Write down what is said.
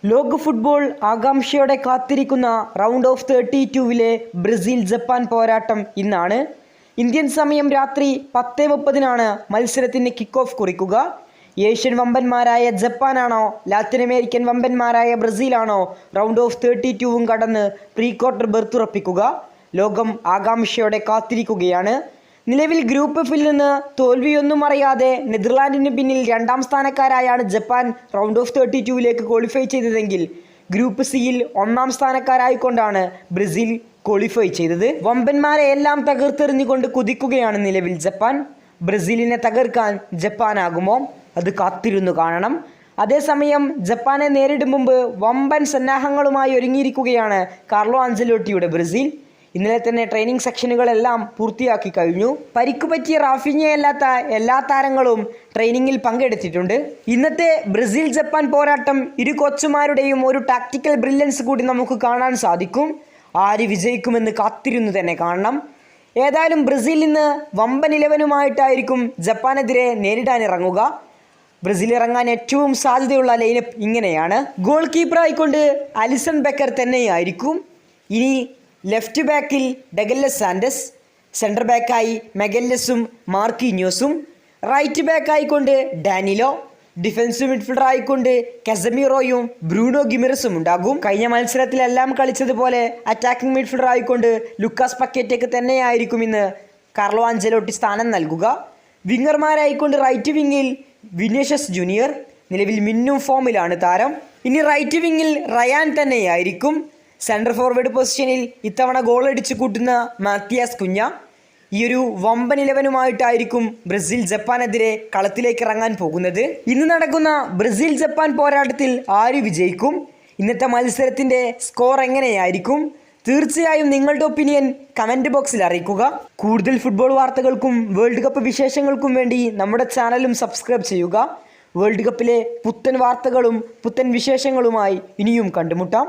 ലോക ഫുട്ബോൾ ആകാംക്ഷയോടെ കാത്തിരിക്കുന്ന റൗണ്ട് ഓഫ് 32-വിലെ ബ്രസീൽ ജപ്പാൻ പോരാട്ടം ഇന്നാണ്. ഇന്ത്യൻ സമയം രാത്രി 10:30 മത്സരത്തിന് കിക്ക് ഓഫ് കുറിക്കുക. ഏഷ്യൻ വമ്പന്മാരായ ജപ്പാനാണോ ലാറ്റിൻ അമേരിക്കൻ വമ്പന്മാരായ ബ്രസീലാണോ റൗണ്ട് ഓഫ് 32വും കടന്ന് പ്രീ ക്വാർട്ടർ ബെർത്തുറപ്പിക്കുക? ലോകം ആകാംക്ഷയോടെ കാത്തിരിക്കുകയാണ്. നിലവിൽ ഗ്രൂപ്പ് എഫിൽ നിന്ന് തോൽവിയൊന്നും അറിയാതെ നെതർലാൻഡിന് പിന്നിൽ 2ാം സ്ഥാനക്കാരായാണ് ജപ്പാൻ റൗണ്ട് ഓഫ് 32വിലേക്ക് ക്വാളിഫൈ ചെയ്തതെങ്കിൽ ഗ്രൂപ്പ് സിയിൽ 1ാം സ്ഥാനക്കാരായിക്കൊണ്ടാണ് ബ്രസീൽ ക്വാളിഫൈ ചെയ്തത്. വമ്പന്മാരെ എല്ലാം തകർത്തെറിഞ്ഞുകൊണ്ട് കുതിക്കുകയാണ് നിലവിൽ ജപ്പാൻ. ബ്രസീലിനെ തകർക്കാൻ ജപ്പാനാകുമോ? അത് കാത്തിരുന്നു കാണണം. അതേസമയം ജപ്പാനെ നേരിടും മുമ്പ് വമ്പൻ സന്നാഹങ്ങളുമായി ഒരുങ്ങിയിരിക്കുകയാണ് കാർലോ ആഞ്ചലോട്ടിയുടെ ബ്രസീൽ. ഇന്നലെ തന്നെ ട്രെയിനിങ് സെക്ഷനുകളെല്ലാം പൂർത്തിയാക്കി കഴിഞ്ഞു. പരിക്കു പറ്റിയ റാഫിഞ്ഞയല്ലാത്ത എല്ലാ താരങ്ങളും ട്രെയിനിങ്ങിൽ പങ്കെടുത്തിട്ടുണ്ട്. ഇന്നത്തെ ബ്രസീൽ ജപ്പാൻ പോരാട്ടം ഇരു കോച്ചുമാരുടെയും ഒരു ടാക്ടിക്കൽ ബ്രില്യൻസ് കൂടി നമുക്ക് കാണാൻ സാധിക്കും. ആര് വിജയിക്കുമെന്ന് കാത്തിരുന്നു തന്നെ കാണണം. ഏതായാലും ബ്രസീൽ ഇന്ന് വമ്പൻ 11-ഉമായിട്ടായിരിക്കും ജപ്പാനെതിരെ നേരിടാനിറങ്ങുക. ബ്രസീൽ ഇറങ്ങാൻ ഏറ്റവും സാധ്യതയുള്ള ലൈനപ്പ് ഇങ്ങനെയാണ്. ഗോൾ കീപ്പറായിക്കൊണ്ട് അലിസൺ ബെക്കർ തന്നെയായിരിക്കും. ഇനി ലെഫ്റ്റ് ബാക്കിൽ ഡഗല്ലസ് സാൻഡസ്, സെൻറ്റർ ബാക്കായി മെഗല്ലസും മാർക്കിന്യോസും, റൈറ്റ് ബാക്കായിക്കൊണ്ട് ഡാനിലോ, ഡിഫൻസീവ് മിഡ്ഫീൽഡർ ആയിക്കൊണ്ട് കസമീറോയും ബ്രൂണോ ഗിമിറസും ഉണ്ടാകും. കഴിഞ്ഞ മത്സരത്തിലെല്ലാം കളിച്ചതുപോലെ അറ്റാക്കിംഗ് മിഡ്ഫീൽഡർ ആയിക്കൊണ്ട് ലുക്കാസ് പക്കേറ്റയ്ക്ക് തന്നെയായിരിക്കും ഇന്ന് കാർലോ ആഞ്ചലോട്ടി സ്ഥാനം നൽകുക. വിങ്ങർമാരായിക്കൊണ്ട് റൈറ്റ് വിങ്ങിൽ വിനീഷ്യസ് ജൂനിയർ, നിലവിൽ മിന്നും ഫോമിലാണ് താരം. ഇനി റൈറ്റ് വിങ്ങിൽ റയാൻ തന്നെയായിരിക്കും. സെൻട്രൽ ഫോർവേഡ് പൊസിഷനിൽ ഇത്തവണ ഗോളടിച്ച് കൂട്ടുന്ന മാത്തിയാസ് കുഞ്ഞ. ഈ ഒരു വമ്പൻ 11-ഉമായിട്ടായിരിക്കും ബ്രസീൽ ജപ്പാനെതിരെ കളത്തിലേക്ക് ഇറങ്ങാൻ പോകുന്നത്. ഇന്ന് നടക്കുന്ന ബ്രസീൽ ജപ്പാൻ പോരാട്ടത്തിൽ ആര് വിജയിക്കും? ഇന്നത്തെ മത്സരത്തിൻ്റെ സ്കോർ എങ്ങനെയായിരിക്കും? തീർച്ചയായും നിങ്ങളുടെ ഒപ്പീനിയൻ കമൻറ്റ് ബോക്സിൽ അറിയിക്കുക. കൂടുതൽ ഫുട്ബോൾ വാർത്തകൾക്കും വേൾഡ് കപ്പ് വിശേഷങ്ങൾക്കും വേണ്ടി നമ്മുടെ ചാനലും സബ്സ്ക്രൈബ് ചെയ്യുക. വേൾഡ് കപ്പിലെ പുത്തൻ വാർത്തകളും പുത്തൻ വിശേഷങ്ങളുമായി ഇനിയും കണ്ടുമുട്ടാം.